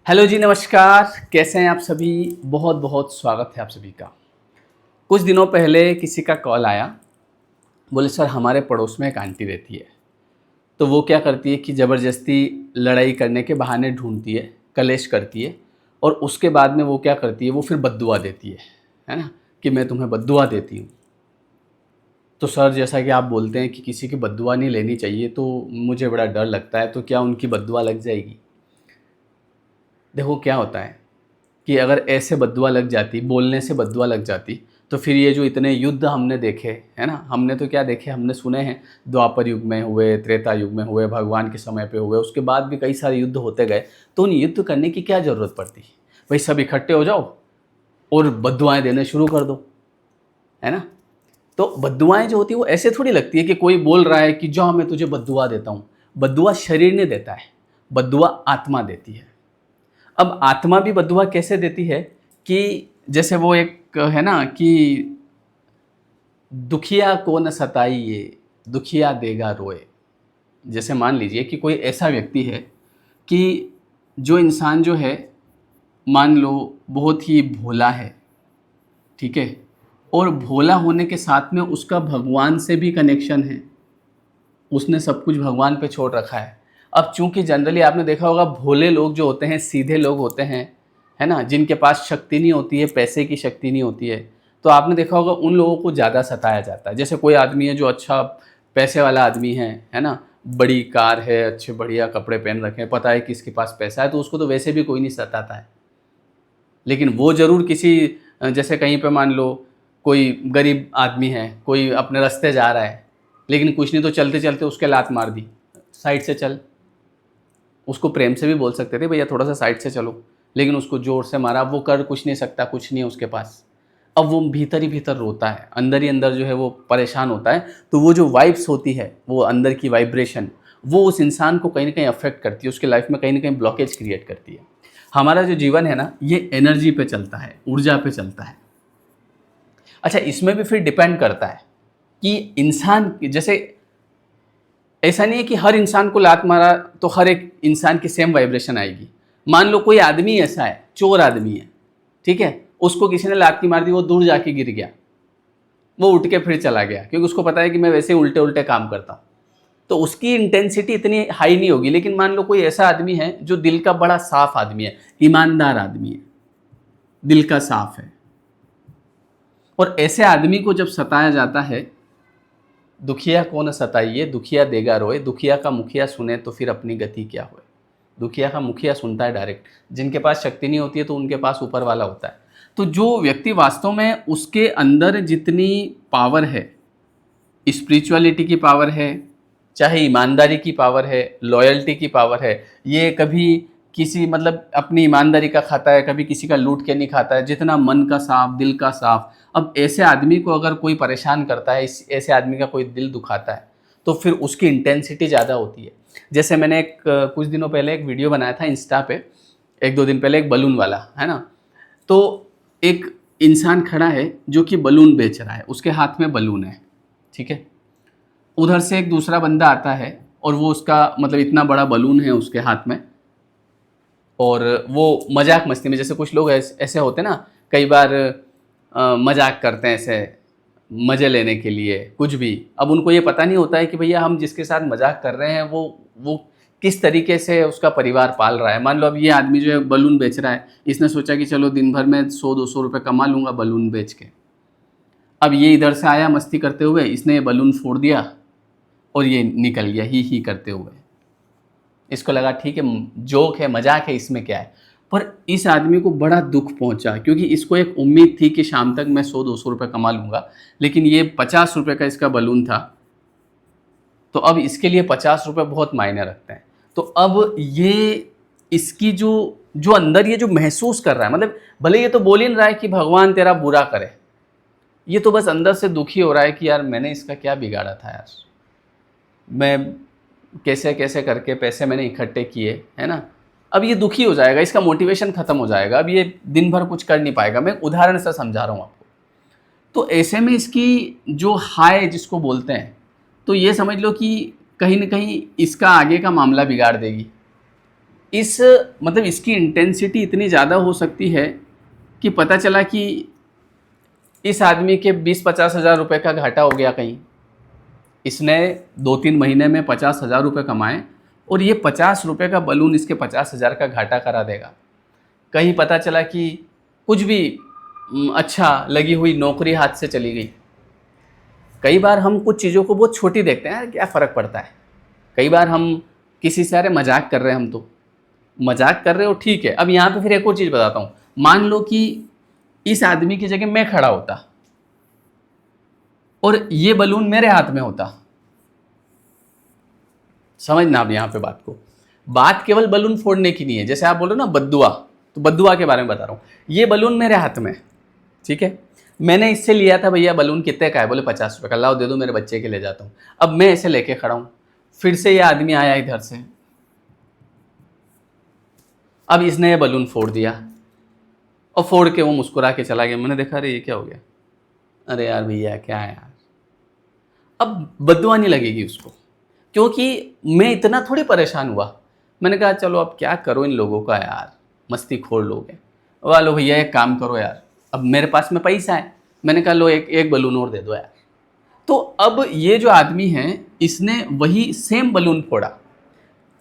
Hello जी, नमस्कार। कैसे हैं आप सभी? बहुत बहुत स्वागत है आप सभी का। कुछ दिनों पहले किसी का कॉल आया। बोले सर, हमारे पड़ोस में एक आंटी रहती है। तो वो क्या करती है कि ज़बरदस्ती लड़ाई करने के बहाने ढूंढती है, कलेश करती है। और उसके बाद में वो क्या करती है, वो फिर बद्दुआ देती है ना, कि मैं तुम्हें बद्दुआ देती हूँ। तो सर, जैसा कि आप बोलते हैं कि किसी की बद्दुआ नहीं लेनी चाहिए, तो मुझे बड़ा डर लगता है। तो क्या उनकी बद्दुआ लग जाएगी? देखो क्या होता है कि अगर ऐसे बद्दुआ लग जाती, बोलने से बद्दुआ लग जाती, तो फिर ये जो इतने युद्ध हमने देखे, है ना, हमने तो क्या देखे, हमने सुने हैं। द्वापर युग में हुए, त्रेता युग में हुए, भगवान के समय पे हुए, उसके बाद भी कई सारे युद्ध होते गए। तो उन युद्ध करने की क्या ज़रूरत पड़ती? भाई सब इकट्ठे हो जाओ और बद्दुआएँ देने शुरू कर दो, है ना। तो बद्दुआएँ जो होती है वो ऐसे थोड़ी लगती है कि कोई बोल रहा है कि जाओ मैं तुझे बद्दुआ देता हूँ। बद्दुआ शरीर नहीं देता है, बद्दुआ आत्मा देती है। अब आत्मा भी बद्दुआ कैसे देती है कि जैसे वो एक है ना कि दुखिया को न सताइए, दुखिया देगा रोए। जैसे मान लीजिए कि कोई ऐसा व्यक्ति है कि जो इंसान जो है, मान लो बहुत ही भोला है, ठीक है, और भोला होने के साथ में उसका भगवान से भी कनेक्शन है। उसने सब कुछ भगवान पे छोड़ रखा है। अब चूंकि जनरली आपने देखा होगा, भोले लोग जो होते हैं, सीधे लोग होते हैं, है ना, जिनके पास शक्ति नहीं होती है, पैसे की शक्ति नहीं होती है, तो आपने देखा होगा उन लोगों को ज़्यादा सताया जाता है। जैसे कोई आदमी है जो अच्छा पैसे वाला आदमी है ना, बड़ी कार है, अच्छे बढ़िया कपड़े पहन रखे हैं, पता है कि इसके पास पैसा है, तो उसको तो वैसे भी कोई नहीं सताता है। लेकिन वो ज़रूर किसी जैसे कहीं पे मान लो कोई गरीब आदमी है, कोई अपने रास्ते जा रहा है, लेकिन कुछ नहीं तो चलते चलते उसके लात मार दी, साइड से चल। उसको प्रेम से भी बोल सकते थे भैया थोड़ा सा साइड से चलो, लेकिन उसको ज़ोर से मारा। वो कर कुछ नहीं सकता, कुछ नहीं है उसके पास। अब वो भीतर ही भीतर रोता है, अंदर ही अंदर जो है वो परेशान होता है। तो वो जो वाइब्स होती है, वो अंदर की वाइब्रेशन, वो उस इंसान को कहीं ना कहीं अफेक्ट करती है, उसके लाइफ में कहीं ना कहीं ब्लॉकेज क्रिएट करती है। हमारा जो जीवन है ना, ये एनर्जी पे चलता है, ऊर्जा पे चलता है। अच्छा, इसमें भी फिर डिपेंड करता है कि इंसान जैसे, ऐसा नहीं है कि हर इंसान को लात मारा तो हर एक इंसान की सेम वाइब्रेशन आएगी। मान लो कोई आदमी ऐसा है, चोर आदमी है, ठीक है, उसको किसी ने लात की मार दी, वो दूर जाके गिर गया, वो उठ के फिर चला गया, क्योंकि उसको पता है कि मैं वैसे उल्टे उल्टे काम करता हूँ, तो उसकी इंटेंसिटी इतनी हाई नहीं होगी। लेकिन मान लो कोई ऐसा आदमी है जो दिल का बड़ा साफ आदमी है, ईमानदार आदमी है, दिल का साफ है, और ऐसे आदमी को जब सताया जाता है, दुखिया को न सताइए, दुखिया देगा रोए, दुखिया का मुखिया सुने तो फिर अपनी गति क्या होए। दुखिया का मुखिया सुनता है डायरेक्ट। जिनके पास शक्ति नहीं होती है तो उनके पास ऊपर वाला होता है। तो जो व्यक्ति वास्तव में उसके अंदर जितनी पावर है, स्पिरिचुअलिटी की पावर है, चाहे ईमानदारी की पावर है, लॉयल्टी की पावर है, ये कभी किसी मतलब अपनी ईमानदारी का खाता है, कभी किसी का लूट के नहीं खाता है, जितना मन का साफ, दिल का साफ। अब ऐसे आदमी को अगर कोई परेशान करता है, ऐसे आदमी का कोई दिल दुखाता है, तो फिर उसकी इंटेंसिटी ज़्यादा होती है। जैसे मैंने कुछ दिनों पहले एक वीडियो बनाया था इंस्टा पे, एक दो दिन पहले, एक बलून वाला, है ना। तो एक इंसान खड़ा है जो कि बलून बेच रहा है, उसके हाथ में बलून है, ठीक है। उधर से एक दूसरा बंदा आता है और वो उसका मतलब इतना बड़ा बलून है उसके हाथ में, और वो मजाक मस्ती में, जैसे कुछ लोग ऐसे होते हैं ना, कई बार मजाक करते हैं ऐसे मज़े लेने के लिए कुछ भी। अब उनको ये पता नहीं होता है कि भैया हम जिसके साथ मजाक कर रहे हैं वो किस तरीके से उसका परिवार पाल रहा है। मान लो अब ये आदमी जो है बलून बेच रहा है, इसने सोचा कि चलो दिन भर में 100-200 रुपये कमा लूँगा बलून बेच के। अब ये इधर से आया मस्ती करते हुए, इसने ये बलून फोड़ दिया और ये निकल गया ही करते हुए। इसको लगा ठीक है, जोक है, मजाक है, इसमें क्या है। पर इस आदमी को बड़ा दुख पहुंचा, क्योंकि इसको एक उम्मीद थी कि शाम तक मैं 100-200 रुपये कमा लूँगा, लेकिन ये 50 रुपये का इसका बलून था। तो अब इसके लिए 50 रुपये बहुत मायने रखते हैं। तो अब ये इसकी जो जो अंदर ये जो महसूस कर रहा है, मतलब भले ये तो बोल ही नहीं रहा है कि भगवान तेरा बुरा करे, ये तो बस अंदर से दुखी हो रहा है कि यार मैंने इसका क्या बिगाड़ा था यार, मैं कैसे कैसे करके पैसे मैंने इकट्ठे किए, है ना। अब ये दुखी हो जाएगा, इसका मोटिवेशन खत्म हो जाएगा, अब ये दिन भर कुछ कर नहीं पाएगा। मैं उदाहरण से समझा रहा हूँ आपको। तो ऐसे में इसकी जो हाय जिसको बोलते हैं, तो ये समझ लो कि कहीं ना कहीं इसका आगे का मामला बिगाड़ देगी। इस मतलब इसकी इंटेंसिटी इतनी ज़्यादा हो सकती है कि पता चला कि इस आदमी के 20-50 हज़ार रुपये का घाटा हो गया कहीं, इसने 2-3 महीने में 50,000 रुपये कमाए और ये 50 रुपये का बलून इसके 50,000 का घाटा करा देगा। कहीं पता चला कि कुछ भी अच्छा लगी हुई नौकरी हाथ से चली गई। कई बार हम कुछ चीज़ों को बहुत छोटी देखते हैं, यार क्या फ़र्क पड़ता है। कई बार हम किसी से अरे मजाक कर रहे हैं, हम तो मजाक कर रहे हो ठीक है। अब यहाँ पे फिर एक और चीज़ बताता हूँ। मान लो कि इस आदमी की जगह मैं खड़ा होता और ये बलून मेरे हाथ में होता, समझना आप यहाँ पे बात को। बात केवल बलून फोड़ने की नहीं है। जैसे आप बोल रहे हो ना बद्दुआ, तो बद्दुआ के बारे में बता रहा हूँ। ये बलून मेरे हाथ में, ठीक है, मैंने इससे लिया था, भैया बलून कितने का है, बोले 50 रुपये का, लाओ दे दो, मेरे बच्चे के ले जाता हूँ। अब मैं ऐसे लेके खड़ा हूँ, फिर से ये आदमी आया इधर से, अब इसने ये बलून फोड़ दिया और फोड़ के वो मुस्कुरा के चला गया। मैंने देखा अरे ये क्या हो गया, अरे यार भैया क्या है यार। अब बद्दुआ नहीं लगेगी उसको, क्योंकि मैं इतना थोड़ी परेशान हुआ। मैंने कहा चलो अब क्या करो इन लोगों का यार, मस्ती खोर लोग हैं। वालो भैया एक काम करो यार, अब मेरे पास में पैसा है, मैंने कहा लो एक बलून और दे दो यार। तो अब ये जो आदमी है इसने वही सेम बलून फोड़ा,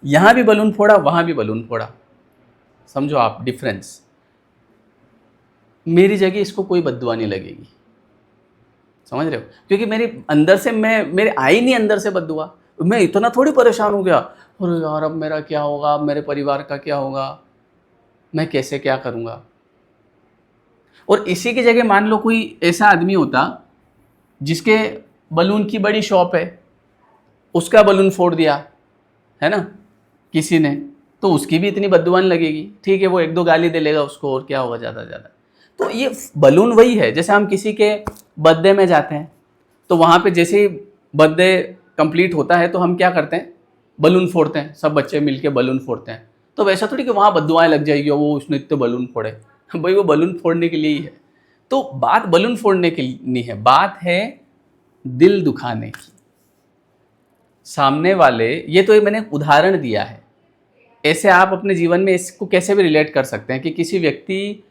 यहाँ भी बलून फोड़ा, वहाँ भी बलून फोड़ा। समझो आप डिफरेंस। मेरी जगह इसको कोई बद्दुआ नहीं लगेगी, समझ रहे हो, क्योंकि मेरे अंदर से मेरे आई नहीं अंदर से बद्दुआ। मैं इतना थोड़ी परेशान हो गया, अरे यार अब मेरा क्या होगा, अब मेरे परिवार का क्या होगा, मैं कैसे क्या करूँगा। और इसी की जगह मान लो कोई ऐसा आदमी होता जिसके बलून की बड़ी शॉप है, उसका बलून फोड़ दिया है ना किसी ने, तो उसकी भी इतनी बद्दुआ नहीं लगेगी। ठीक है, वो 1-2 गाली दे लेगा उसको, और क्या होगा ज़्यादा से ज़्यादा। तो ये बलून वही है, जैसे हम किसी के बर्थडे में जाते हैं तो वहाँ पे जैसे ही बर्थडे कंप्लीट होता है तो हम क्या करते हैं, बलून फोड़ते हैं, सब बच्चे मिलके बलून फोड़ते हैं। तो वैसा थोड़ी कि वहाँ बद्दुआएं लग जाएगी और वो उसने इतने बलून फोड़े। भाई वो बलून फोड़ने के लिए ही है। तो बात बलून फोड़ने के लिए नहीं है, बात है दिल दुखाने की। सामने वाले, ये तो मैंने उदाहरण दिया है, ऐसे आप अपने जीवन में इसको कैसे भी रिलेट कर सकते हैं कि किसी व्यक्ति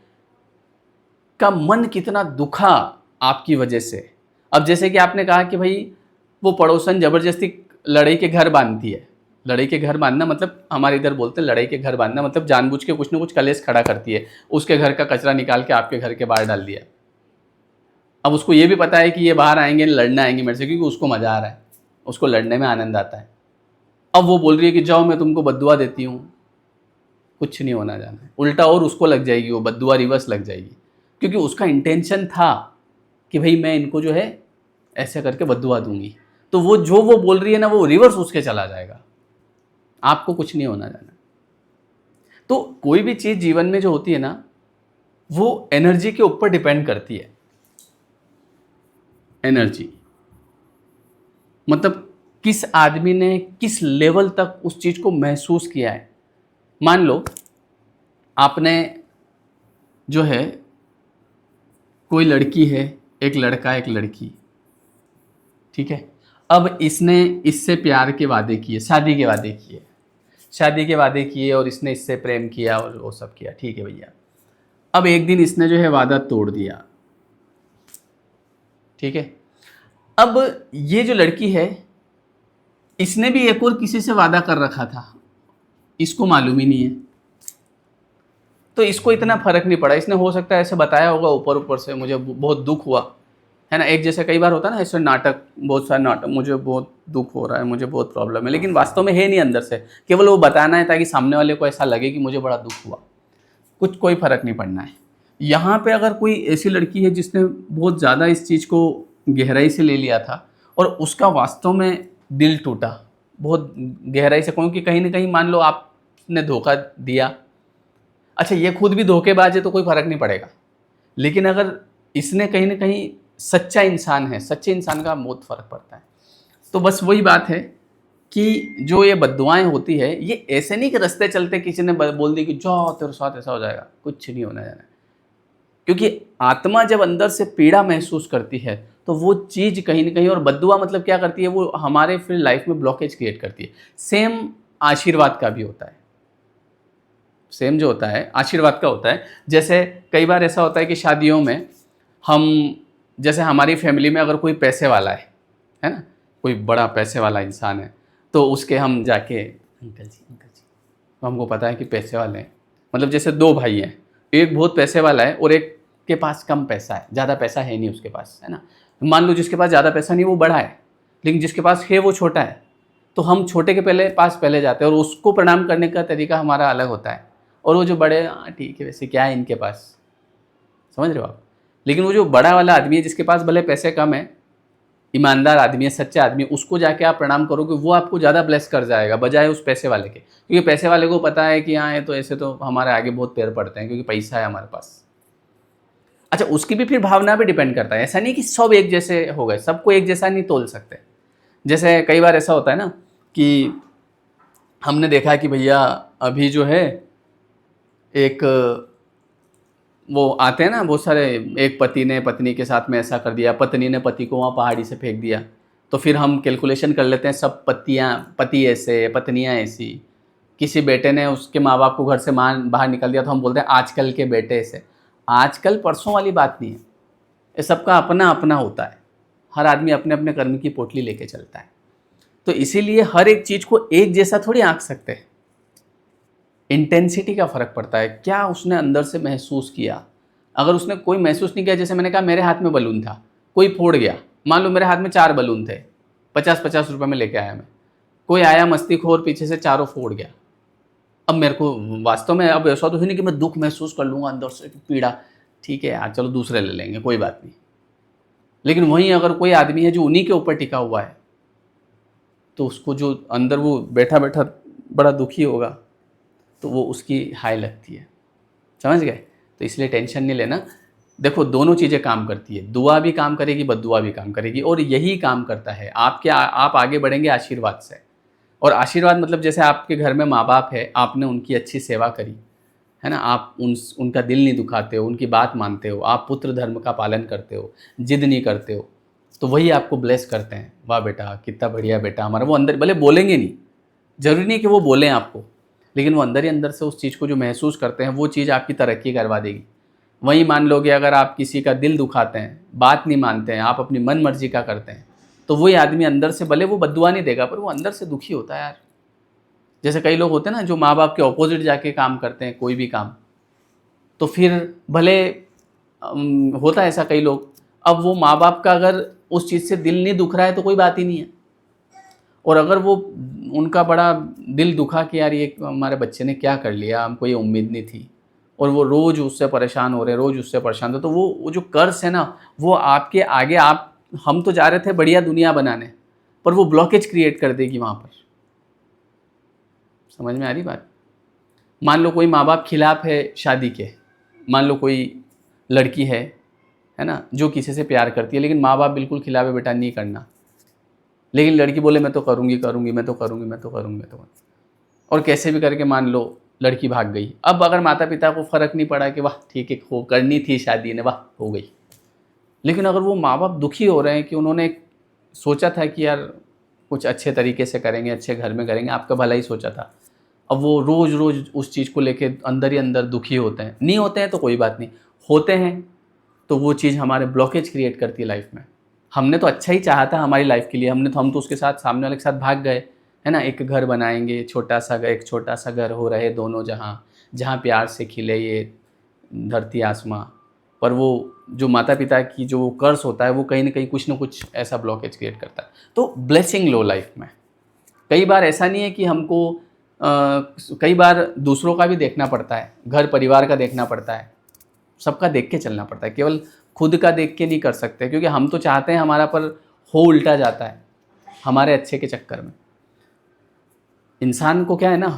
का मन कितना दुखा आपकी वजह से। अब जैसे कि आपने कहा कि भाई वो पड़ोसन ज़बरदस्ती लड़ाई के घर बांधती है। लड़ाई के घर बांधना मतलब हमारे इधर बोलते हैं लड़ाई के घर बांधना मतलब जानबूझ के कुछ ना कुछ कलेश खड़ा करती है, उसके घर का कचरा निकाल के आपके घर के बाहर डाल दिया। अब उसको ये भी पता है कि ये बाहर आएंगे लड़ने आएंगे मेरे से, क्योंकि उसको मज़ा आ रहा है, उसको लड़ने में आनंद आता है। अब वो बोल रही है कि जाओ मैं तुमको बद्दुआ देती हूँ, कुछ नहीं होना जाना है, उल्टा और उसको लग जाएगी, वो बद्दुआ रिवर्स लग जाएगी, क्योंकि उसका इंटेंशन था कि भाई मैं इनको जो है ऐसे करके बद्दुआ दूंगी। तो वो जो वो बोल रही है ना वो रिवर्स उसके चला जाएगा, आपको कुछ नहीं होना जाना। तो कोई भी चीज़ जीवन में जो होती है ना वो एनर्जी के ऊपर डिपेंड करती है। एनर्जी मतलब किस आदमी ने किस लेवल तक उस चीज़ को महसूस किया है। मान लो आपने जो है कोई लड़की है, एक लड़का एक लड़की, ठीक है, अब इसने इससे प्यार के वादे किए, शादी के वादे किए, शादी के वादे किए और इसने इससे प्रेम किया और वो सब किया, ठीक है भैया। अब एक दिन इसने जो है वादा तोड़ दिया, ठीक है। अब ये जो लड़की है इसने भी एक और किसी से वादा कर रखा था, इसको मालूम ही नहीं है, तो इसको इतना फर्क नहीं पड़ा। इसने हो सकता है ऐसे बताया होगा ऊपर ऊपर से, मुझे बहुत दुख हुआ है ना, एक जैसे कई बार होता है ना ऐसे नाटक, बहुत सारे नाटक, मुझे बहुत दुख हो रहा है, मुझे बहुत प्रॉब्लम है, लेकिन वास्तव में है नहीं अंदर से, केवल वो बताना है ताकि सामने वाले को ऐसा लगे कि मुझे बड़ा दुख हुआ। कुछ कोई फर्क नहीं पड़ना है। यहाँ पे अगर कोई ऐसी लड़की है जिसने बहुत ज़्यादा इस चीज़ को गहराई से ले लिया था और उसका वास्तव में दिल टूटा बहुत गहराई से, क्योंकि कहीं ना कहीं मान लो आपने धोखा दिया, अच्छा ये खुद भी धोखेबाज है तो कोई फर्क नहीं पड़ेगा, लेकिन अगर इसने कहीं ना कहीं सच्चा इंसान है, सच्चे इंसान का बहुत फर्क पड़ता है। तो बस वही बात है कि जो ये बद्दुआएं होती है ये ऐसे नहीं कि रास्ते चलते किसी ने बोल दी कि जाओ तेरे साथ ऐसा हो जाएगा, कुछ नहीं होना जाना। क्योंकि आत्मा जब अंदर से पीड़ा महसूस करती है तो वो चीज़ कहीं ना कहीं, और बद्दुआ मतलब क्या करती है, वो हमारे फिर लाइफ में ब्लॉकेज क्रिएट करती है। सेम आशीर्वाद का भी होता है। सेम जो होता है आशीर्वाद का होता है। जैसे कई बार ऐसा होता है कि शादियों में हम, जैसे हमारी फैमिली में अगर कोई पैसे वाला है ना, कोई बड़ा पैसे वाला इंसान है, तो उसके हम जाके अंकल जी, तो हमको पता है कि पैसे वाले हैं। मतलब जैसे दो भाई हैं, एक बहुत पैसे वाला है और एक के पास कम पैसा है, ज़्यादा पैसा है नहीं उसके पास, है ना। मान लो जिसके पास ज़्यादा पैसा नहीं वो बड़ा है, लेकिन जिसके पास है वो छोटा है, तो हम छोटे के पास पहले जाते हैं और उसको प्रणाम करने का तरीका हमारा अलग होता है। और वो जो बड़े, हाँ ठीक है वैसे क्या है इनके पास, समझ रहे हो आप। लेकिन वो जो बड़ा वाला आदमी है जिसके पास भले पैसे कम है, ईमानदार आदमी है, सच्चा आदमी, उसको जाके आप प्रणाम करोगे, वो आपको ज़्यादा ब्लेस कर जाएगा बजाय उस पैसे वाले के। क्योंकि पैसे वाले को पता है कि हाँ ये तो ऐसे तो हमारे आगे बहुत पैर पड़ते हैं क्योंकि पैसा है हमारे पास। अच्छा, उसकी भी फिर भावना पे डिपेंड करता है। ऐसा नहीं कि सब एक जैसे हो गए, सबको एक जैसा नहीं तोल सकते। जैसे कई बार ऐसा होता है ना कि हमने देखा कि भैया अभी जो है एक वो आते हैं ना बहुत सारे, एक पति ने पत्नी के साथ में ऐसा कर दिया, पत्नी ने पति को वहाँ पहाड़ी से फेंक दिया, तो फिर हम कैलकुलेशन कर लेते हैं सब पति ऐसे, पत्नियाँ ऐसी। किसी बेटे ने उसके माँ बाप को घर से बाहर निकल दिया तो हम बोलते हैं आजकल के बेटे ऐसे। आजकल परसों वाली बात नहीं है, ये सबका अपना अपना होता है। हर आदमी अपने अपने कर्म की पोटली लेके चलता है। तो इसीलिए हर एक चीज़ को एक जैसा थोड़ी आंक सकते हैं। इंटेंसिटी का फ़र्क पड़ता है, क्या उसने अंदर से महसूस किया। अगर उसने कोई महसूस नहीं किया, जैसे मैंने कहा मेरे हाथ में बलून था, कोई फोड़ गया, मान लो मेरे हाथ में 4 बलून थे, 50-50 रुपये में लेके आया मैं, कोई आया मस्तीखोर पीछे से चारों फोड़ गया। अब मेरे को वास्तव में अब ऐसा तो है नहीं कि मैं दुख महसूस कर लूँगा अंदर से, पीड़ा, ठीक है यार चलो दूसरे ले लेंगे कोई बात नहीं। लेकिन वहीं अगर कोई आदमी है जो उन्हीं के ऊपर टिका हुआ है, तो उसको जो अंदर वो बैठा बैठा बड़ा दुखी होगा, तो वो उसकी हाय लगती है, समझ गए। तो इसलिए टेंशन नहीं लेना। देखो दोनों चीज़ें काम करती है, दुआ भी काम करेगी, बद्दुआ भी काम करेगी, और यही काम करता है आप आगे बढ़ेंगे आशीर्वाद से। और आशीर्वाद मतलब जैसे आपके घर में माँ बाप है, आपने उनकी अच्छी सेवा करी है ना, आप उनका दिल नहीं दुखाते हो, उनकी बात मानते हो, आप पुत्र धर्म का पालन करते हो, जिद नहीं करते हो, तो वही आपको ब्लेस करते हैं। वाह बेटा कितना बढ़िया बेटा हमारा। वो अंदर भले बोलेंगे नहीं, ज़रूरी नहीं कि वो बोलें आपको, लेकिन वो अंदर ही अंदर से उस चीज़ को जो महसूस करते हैं वो चीज़ आपकी तरक्की करवा देगी। वहीं मान लो कि अगर आप किसी का दिल दुखाते हैं, बात नहीं मानते हैं, आप अपनी मन मर्जी का करते हैं, तो वही आदमी अंदर से भले वो बद्दुआ नहीं देगा पर वो अंदर से दुखी होता है यार। जैसे कई लोग होते हैं ना जो माँ बाप के ऑपोजिट जाके काम करते हैं कोई भी काम, तो फिर भले होता है ऐसा कई लोग। अब वो माँ बाप का अगर उस चीज़ से दिल नहीं दुख रहा है तो कोई बात ही नहीं है, और अगर वो उनका बड़ा दिल दुखा कि यार ये हमारे बच्चे ने क्या कर लिया, हमको ये उम्मीद नहीं थी, और वो रोज़ उससे परेशान हो रहे हैं, रोज़ उससे परेशान हो, तो वो जो कर्ज है ना वो आपके आगे, हम तो जा रहे थे बढ़िया दुनिया बनाने, पर वो ब्लॉकेज क्रिएट कर देगी वहाँ पर। समझ में आ रही बात। मान लो कोई माँ बाप खिलाफ है शादी के, मान लो कोई लड़की है ना, जो किसी से प्यार करती है, लेकिन माँ बाप बिल्कुल खिलाफ है बेटा नहीं करना, लेकिन लड़की बोले मैं तो करूँगी मैं तो करूँगी, और कैसे भी करके मान लो लड़की भाग गई। अब अगर माता पिता को फ़र्क नहीं पड़ा कि वाह ठीक है हो करनी थी शादी ने, वाह हो गई, लेकिन अगर वो माँ बाप दुखी हो रहे हैं कि उन्होंने सोचा था कि यार कुछ अच्छे तरीके से करेंगे, अच्छे घर में करेंगे, आपका भला ही सोचा था, अब वो रोज़ रोज़ उस चीज़ को लेके अंदर ही अंदर दुखी होते हैं। नहीं होते हैं तो कोई बात नहीं, होते हैं तो वो चीज़ हमारे ब्लॉकेज क्रिएट करती है लाइफ में। हमने तो अच्छा ही चाहा था हमारी लाइफ के लिए, हम तो उसके साथ, सामने वाले के साथ भाग गए है ना। एक घर बनाएंगे एक छोटा सा घर हो रहे दोनों जहाँ प्यार से खिले ये धरती आसमां, पर वो जो माता पिता की जो कर्ज होता है वो कहीं ना कहीं कुछ ना कुछ ऐसा ब्लॉकेज क्रिएट करता है। तो ब्लेसिंग लो लाइफ में। कई बार ऐसा नहीं है कि हमको कई बार दूसरों का भी देखना पड़ता है, घर परिवार का देखना पड़ता है, सबका देख के चलना पड़ता है, केवल खुद का देख के नहीं कर सकते, क्योंकि हम तो चाहते हैं हमारा, पर हो उल्टा जाता है हमारे अच्छे के चक्कर में। इंसान को क्या है ना,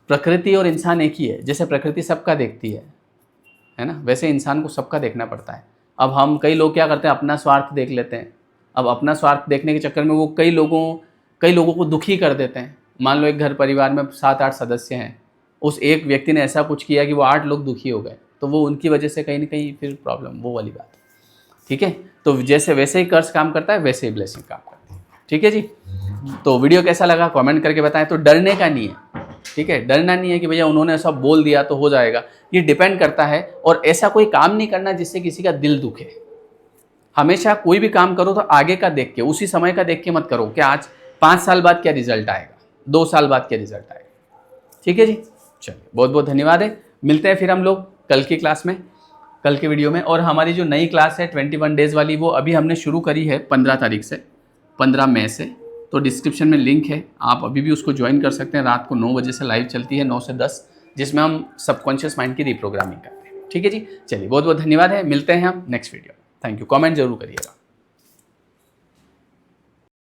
प्रकृति और इंसान एक ही है। जैसे प्रकृति सबका देखती है ना, वैसे इंसान को सबका देखना पड़ता है। अब हम कई लोग क्या करते हैं, अपना स्वार्थ देख लेते हैं। अब अपना स्वार्थ देखने के चक्कर में वो कई लोगों को दुखी कर देते हैं। मान लो एक घर परिवार में 7-8 सदस्य हैं, उस एक व्यक्ति ने ऐसा कुछ किया कि वो 8 लोग दुखी हो गए, तो वो उनकी वजह से कहीं ना कहीं फिर प्रॉब्लम, वो वाली बात। ठीक है, तो जैसे वैसे ही कर्ज काम करता है वैसे ही ब्लेसिंग काम करती है। ठीक है जी। तो वीडियो कैसा लगा कमेंट करके बताएं। तो डरने का नहीं है, ठीक है, डरना नहीं है कि भैया उन्होंने ऐसा बोल दिया तो हो जाएगा। ये डिपेंड करता है, और ऐसा कोई काम नहीं करना जिससे किसी का दिल दुखे। हमेशा कोई भी काम करो तो आगे का देख के, उसी समय का देख के मत करो कि आज 5 साल बाद क्या रिजल्ट आएगा, 2 साल बाद क्या रिजल्ट आएगा। ठीक है जी, चलिए बहुत बहुत धन्यवाद है। मिलते हैं फिर हम लोग कल की क्लास में, कल के वीडियो में। और हमारी जो नई क्लास है 21 डेज़ वाली, वो अभी हमने शुरू करी है 15 तारीख से, 15 मई से। तो डिस्क्रिप्शन में लिंक है, आप अभी भी उसको ज्वाइन कर सकते हैं। रात को 9 बजे से लाइव चलती है, 9 से 10, जिसमें हम सबकॉन्शियस माइंड की रिप्रोग्रामिंग करते हैं। ठीक है जी, चलिए बहुत बहुत धन्यवाद है। मिलते हैं हम next video. Thank you. Comment जरूर करिएगा।